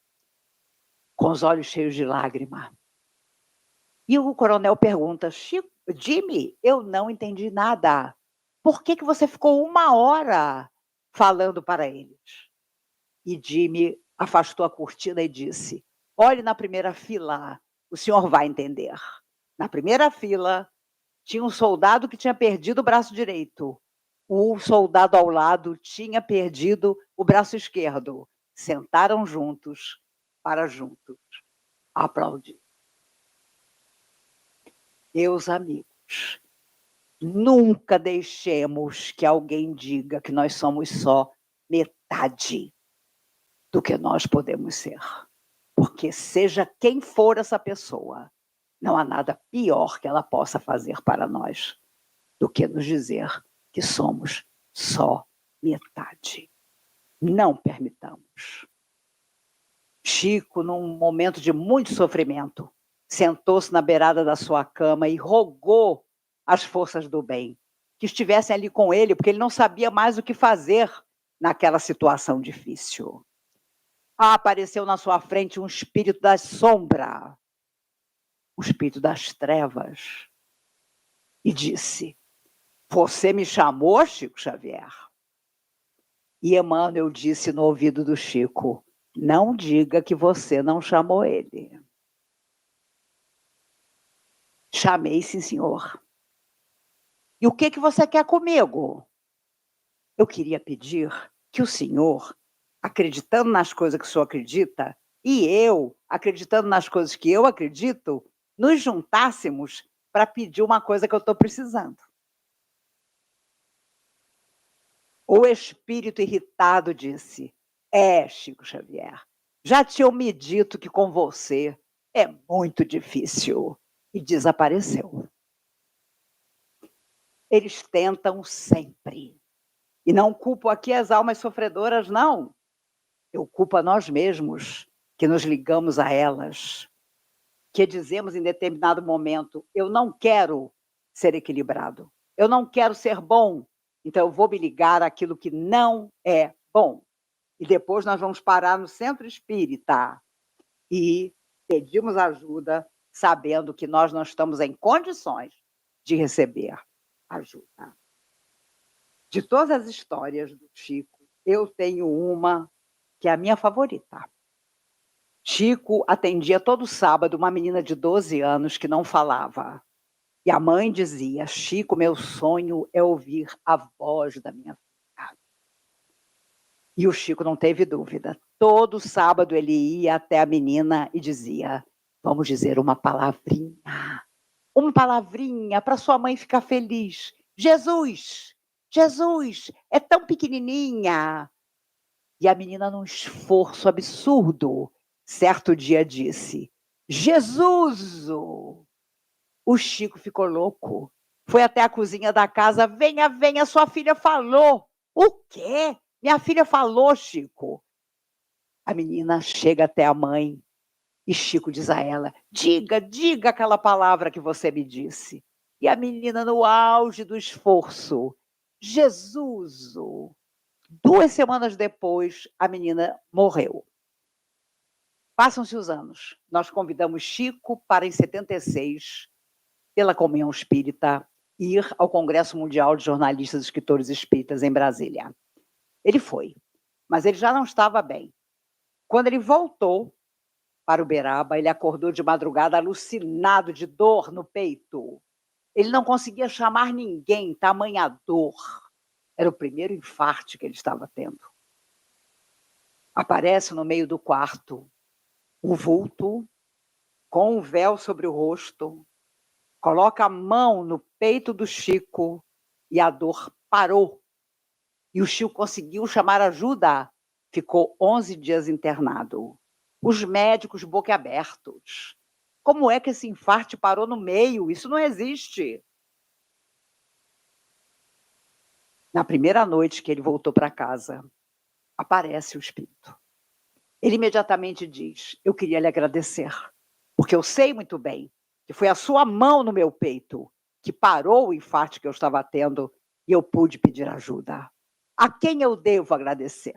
com os olhos cheios de lágrima. E o coronel pergunta: Jimmy, eu não entendi nada. Por que você ficou 1 hora falando para eles? E Jimmy afastou a cortina e disse: olhe na primeira fila, o senhor vai entender. Na primeira fila, tinha um soldado que tinha perdido o braço direito. O soldado ao lado tinha perdido o braço esquerdo. Sentaram juntos para juntos aplaudir. Meus amigos, Nunca deixemos que alguém diga que nós somos só metade do que nós podemos ser. Porque seja quem for essa pessoa, não há nada pior que ela possa fazer para nós do que nos dizer que somos só metade. Não permitamos. Chico, num momento de muito sofrimento, sentou-se na beirada da sua cama e rogou às forças do bem que estivessem ali com ele, porque ele não sabia mais o que fazer naquela situação difícil. Apareceu na sua frente um espírito da sombra, um espírito das trevas, e disse: "Você me chamou, Chico Xavier?" E Emmanuel disse no ouvido do Chico: "Não diga que você não chamou ele." "Chamei, sim, senhor." "E o que você quer comigo?" "Eu queria pedir que o senhor, acreditando nas coisas que o senhor acredita, e eu, acreditando nas coisas que eu acredito, nos juntássemos para pedir uma coisa que eu estou precisando." O espírito irritado disse: Chico Xavier, já tinham me dito que com você é muito difícil." E desapareceu. Eles tentam sempre. E não culpo aqui as almas sofredoras, não. Eu culpo a nós mesmos, que nos ligamos a elas, que dizemos em determinado momento: eu não quero ser equilibrado, eu não quero ser bom, então eu vou me ligar àquilo que não é bom. E depois nós vamos parar no centro espírita e pedimos ajuda, sabendo que nós não estamos em condições de receber ajuda. De todas as histórias do Chico, eu tenho uma que é a minha favorita. Chico atendia todo sábado uma menina de 12 anos que não falava. E a mãe dizia: "Chico, meu sonho é ouvir a voz da minha filha." E o Chico não teve dúvida. Todo sábado ele ia até a menina e dizia: "Vamos dizer uma palavrinha para sua mãe ficar feliz. Jesus, Jesus, é tão pequenininha." E a menina, num esforço absurdo, certo dia disse: "Jesus!" O Chico ficou louco. Foi até a cozinha da casa: "Venha, venha, sua filha falou." "O quê? Minha filha falou, Chico." A menina chega até a mãe e Chico diz a ela: "Diga, diga aquela palavra que você me disse." E a menina, no auge do esforço: "Jesus." 2 semanas depois, a menina morreu. Passam-se os anos. Nós convidamos Chico para, em 76, pela Comunhão Espírita, ir ao Congresso Mundial de Jornalistas e Escritores Espíritas em Brasília. Ele foi, mas ele já não estava bem. Quando ele voltou para Uberaba, ele acordou de madrugada alucinado de dor no peito. Ele não conseguia chamar ninguém, tamanha dor. Era o primeiro infarte que ele estava tendo. Aparece no meio do quarto um vulto com um véu sobre o rosto, coloca a mão no peito do Chico e a dor parou. E o Chico conseguiu chamar ajuda. Ficou 11 dias internado. Os médicos boquiabertos. Como é que esse infarte parou no meio? Isso não existe. Na primeira noite que ele voltou para casa, aparece o espírito. Ele imediatamente diz: "Eu queria lhe agradecer, porque eu sei muito bem que foi a sua mão no meu peito que parou o infarte que eu estava tendo e eu pude pedir ajuda. A quem eu devo agradecer?"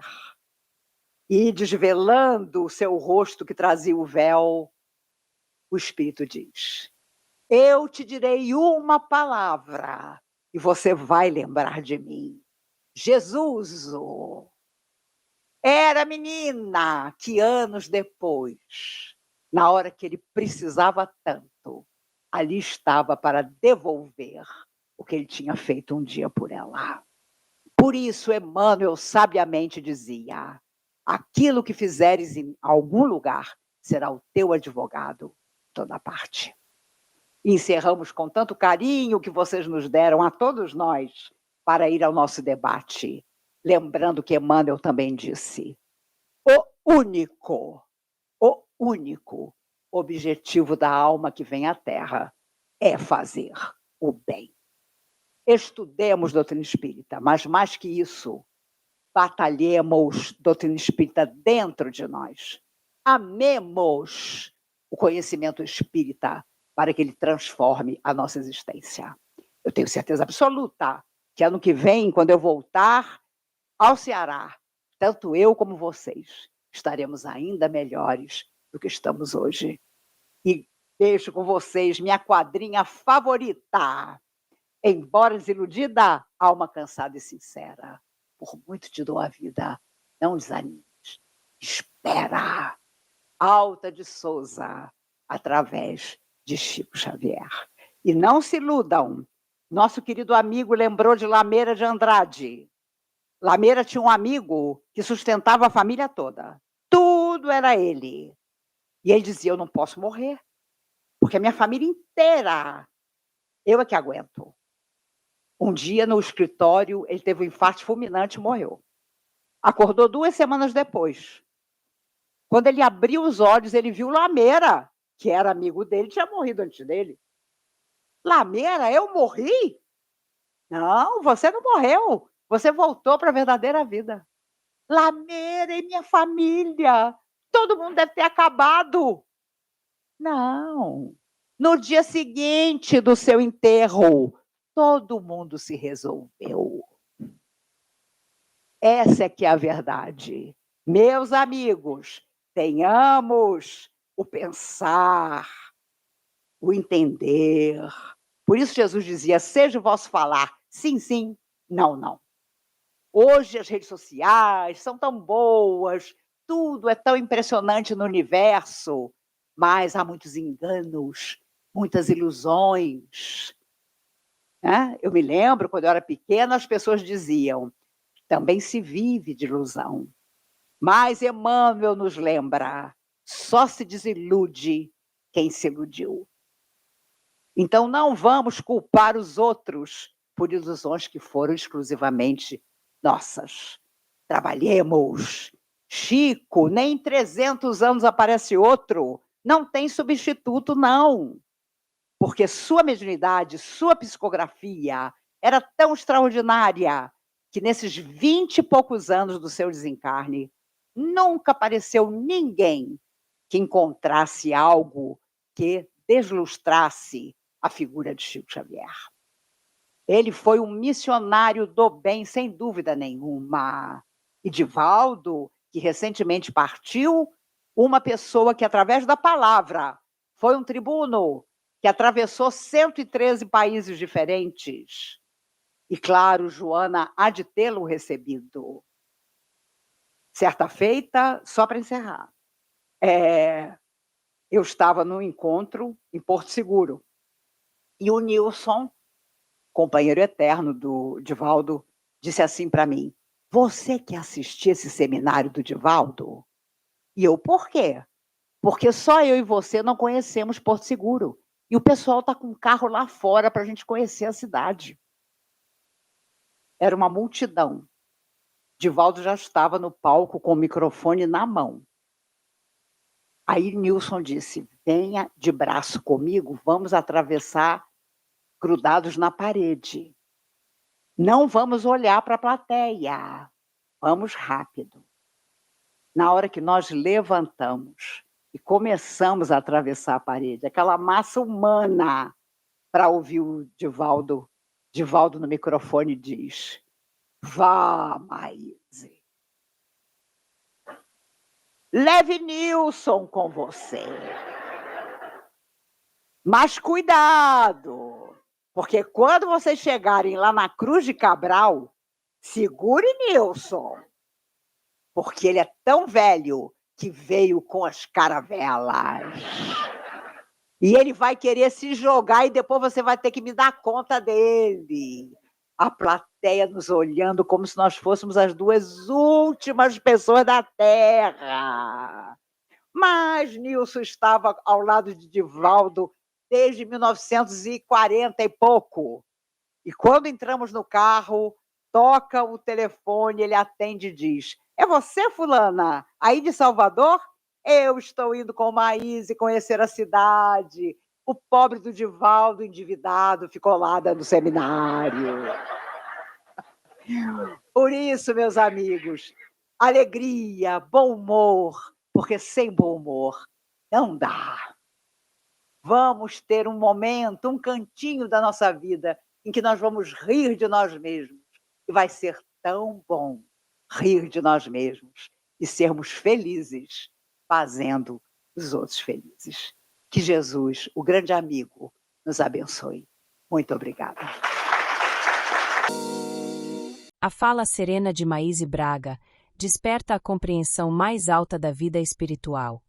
E desvelando o seu rosto que trazia o véu, o espírito diz: "Eu te direi uma palavra e você vai lembrar de mim. Jesus." Era a menina que anos depois, na hora que ele precisava tanto, ali estava para devolver o que ele tinha feito um dia por ela. Por isso, Emmanuel sabiamente dizia: aquilo que fizeres em algum lugar será o teu advogado, toda parte. Encerramos com tanto carinho que vocês nos deram a todos nós para ir ao nosso debate, lembrando que Emmanuel também disse: o único objetivo da alma que vem à Terra é fazer o bem. Estudemos doutrina espírita, mas mais que isso, batalhemos doutrina espírita dentro de nós. Amemos o conhecimento espírita para que ele transforme a nossa existência. Eu tenho certeza absoluta que ano que vem, quando eu voltar ao Ceará, tanto eu como vocês estaremos ainda melhores do que estamos hoje. E deixo com vocês minha quadrinha favorita. Embora desiludida, alma cansada e sincera. Por muito te dou a vida, não desanimes. Espera. Alta de Souza, através de Chico Xavier. E não se iludam. Nosso querido amigo lembrou de Lameira de Andrade. Lameira tinha um amigo que sustentava a família toda. Tudo era ele. E ele dizia: eu não posso morrer, porque a minha família inteira, eu é que aguento. Um dia, no escritório, ele teve um infarto fulminante e morreu. Acordou 2 semanas depois. Quando ele abriu os olhos, ele viu Lameira, que era amigo dele, tinha morrido antes dele. Lameira, eu morri? Não, você não morreu. Você voltou para a verdadeira vida. Lameira e minha família. Todo mundo deve ter acabado. Não. No dia seguinte do seu enterro, todo mundo se resolveu. Essa é que é a verdade. Meus amigos, tenhamos o pensar, o entender. Por isso Jesus dizia: seja o vosso falar, sim, sim, não, não. Hoje as redes sociais são tão boas, tudo é tão impressionante no universo, mas há muitos enganos, muitas ilusões. Eu me lembro, quando eu era pequena, as pessoas diziam: também se vive de ilusão. Mas Emmanuel nos lembra: só se desilude quem se iludiu. Então não vamos culpar os outros por ilusões que foram exclusivamente nossas. Trabalhemos. Chico, nem em 300 anos aparece outro. Não tem substituto, não. Porque sua mediunidade, sua psicografia era tão extraordinária que nesses 20 e poucos anos do seu desencarne, nunca apareceu ninguém que encontrasse algo que deslustrasse a figura de Chico Xavier. Ele foi um missionário do bem, sem dúvida nenhuma. E Divaldo, que recentemente partiu, uma pessoa que, através da palavra, foi um tribuno que atravessou 113 países diferentes. E, claro, Joana há de tê-lo recebido. Certa feita, só para encerrar, eu estava num encontro em Porto Seguro. E o Nilson, companheiro eterno do Divaldo, disse assim para mim: você quer assistir esse seminário do Divaldo? E eu: por quê? Porque só eu e você não conhecemos Porto Seguro. E o pessoal está com um carro lá fora para a gente conhecer a cidade. Era uma multidão. Divaldo já estava no palco com o microfone na mão. Aí Nilson disse: venha de braço comigo, vamos atravessar grudados na parede. Não vamos olhar para a plateia. Vamos rápido. Na hora que nós levantamos e começamos a atravessar a parede, aquela massa humana, para ouvir o Divaldo no microfone diz: vá, Maíse. Leve Nilson com você. Mas cuidado, porque quando vocês chegarem lá na Cruz de Cabral, segure Nilson, porque ele é tão velho que veio com as caravelas. E ele vai querer se jogar e depois você vai ter que me dar conta dele. A plateia nos olhando como se nós fôssemos as 2 últimas pessoas da Terra. Mas Nilson estava ao lado de Divaldo desde 1940 e pouco. E quando entramos no carro, toca o telefone, ele atende e diz: "É você, fulana, aí de Salvador? Eu estou indo com Maíse conhecer a cidade. O pobre do Divaldo, endividado, ficou lá dando seminário." Por isso, meus amigos, alegria, bom humor, porque sem bom humor não dá. Vamos ter um momento, um cantinho da nossa vida em que nós vamos rir de nós mesmos. E vai ser tão bom rir de nós mesmos e sermos felizes fazendo os outros felizes. Que Jesus, o grande amigo, nos abençoe. Muito obrigada. A fala serena de Maíse Braga desperta a compreensão mais alta da vida espiritual.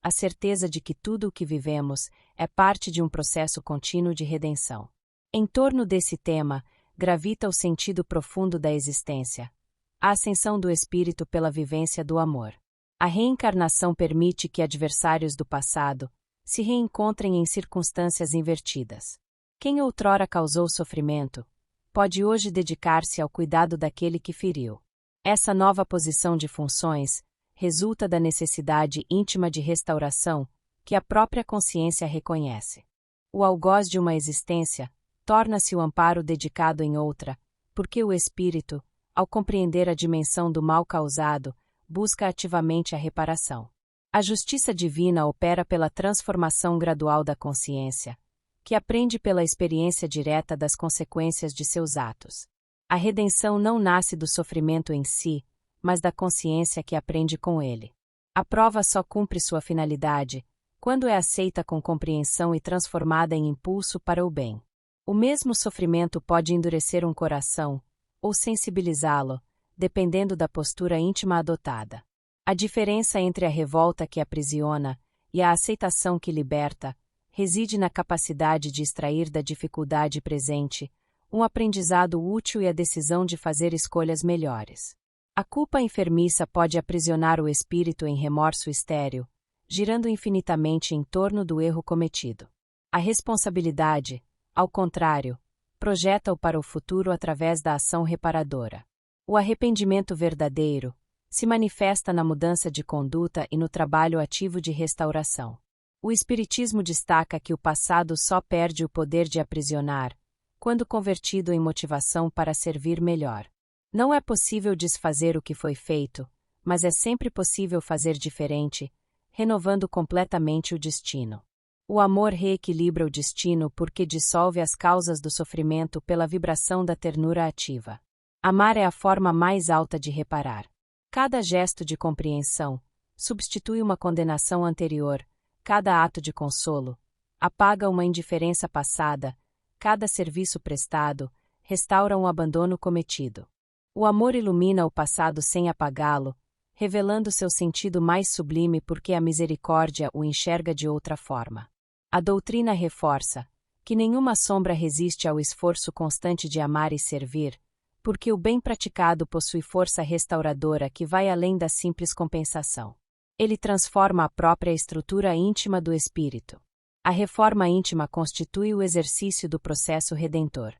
A certeza de que tudo o que vivemos é parte de um processo contínuo de redenção. Em torno desse tema, gravita o sentido profundo da existência, a ascensão do espírito pela vivência do amor. A reencarnação permite que adversários do passado se reencontrem em circunstâncias invertidas. Quem outrora causou sofrimento, pode hoje dedicar-se ao cuidado daquele que feriu. Essa nova posição de funções resulta da necessidade íntima de restauração que a própria consciência reconhece. O algoz de uma existência torna-se o amparo dedicado em outra, porque o espírito, ao compreender a dimensão do mal causado, busca ativamente a reparação. A justiça divina opera pela transformação gradual da consciência, que aprende pela experiência direta das consequências de seus atos. A redenção não nasce do sofrimento em si, mas da consciência que aprende com ele. A prova só cumpre sua finalidade quando é aceita com compreensão e transformada em impulso para o bem. O mesmo sofrimento pode endurecer um coração ou sensibilizá-lo, dependendo da postura íntima adotada. A diferença entre a revolta que aprisiona e a aceitação que liberta reside na capacidade de extrair da dificuldade presente um aprendizado útil e a decisão de fazer escolhas melhores. A culpa enfermiça pode aprisionar o espírito em remorso estéril, girando infinitamente em torno do erro cometido. A responsabilidade, ao contrário, projeta-o para o futuro através da ação reparadora. O arrependimento verdadeiro se manifesta na mudança de conduta e no trabalho ativo de restauração. O Espiritismo destaca que o passado só perde o poder de aprisionar quando convertido em motivação para servir melhor. Não é possível desfazer o que foi feito, mas é sempre possível fazer diferente, renovando completamente o destino. O amor reequilibra o destino porque dissolve as causas do sofrimento pela vibração da ternura ativa. Amar é a forma mais alta de reparar. Cada gesto de compreensão substitui uma condenação anterior, cada ato de consolo apaga uma indiferença passada, cada serviço prestado restaura um abandono cometido. O amor ilumina o passado sem apagá-lo, revelando seu sentido mais sublime porque a misericórdia o enxerga de outra forma. A doutrina reforça que nenhuma sombra resiste ao esforço constante de amar e servir, porque o bem praticado possui força restauradora que vai além da simples compensação. Ele transforma a própria estrutura íntima do espírito. A reforma íntima constitui o exercício do processo redentor.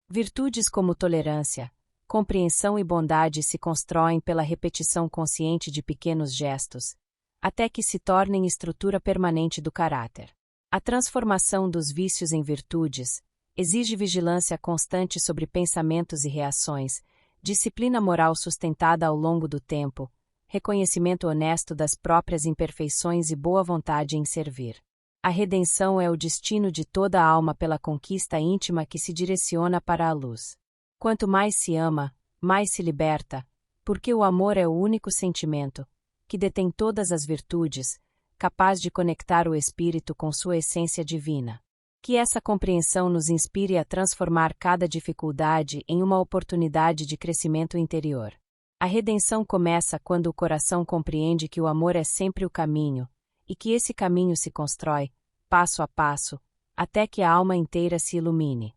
Virtudes como tolerância, compreensão e bondade se constroem pela repetição consciente de pequenos gestos, até que se tornem estrutura permanente do caráter. A transformação dos vícios em virtudes exige vigilância constante sobre pensamentos e reações, disciplina moral sustentada ao longo do tempo, reconhecimento honesto das próprias imperfeições e boa vontade em servir. A redenção é o destino de toda a alma pela conquista íntima que se direciona para a luz. Quanto mais se ama, mais se liberta, porque o amor é o único sentimento que detém todas as virtudes, capaz de conectar o espírito com sua essência divina. Que essa compreensão nos inspire a transformar cada dificuldade em uma oportunidade de crescimento interior. A redenção começa quando o coração compreende que o amor é sempre o caminho, e que esse caminho se constrói, passo a passo, até que a alma inteira se ilumine.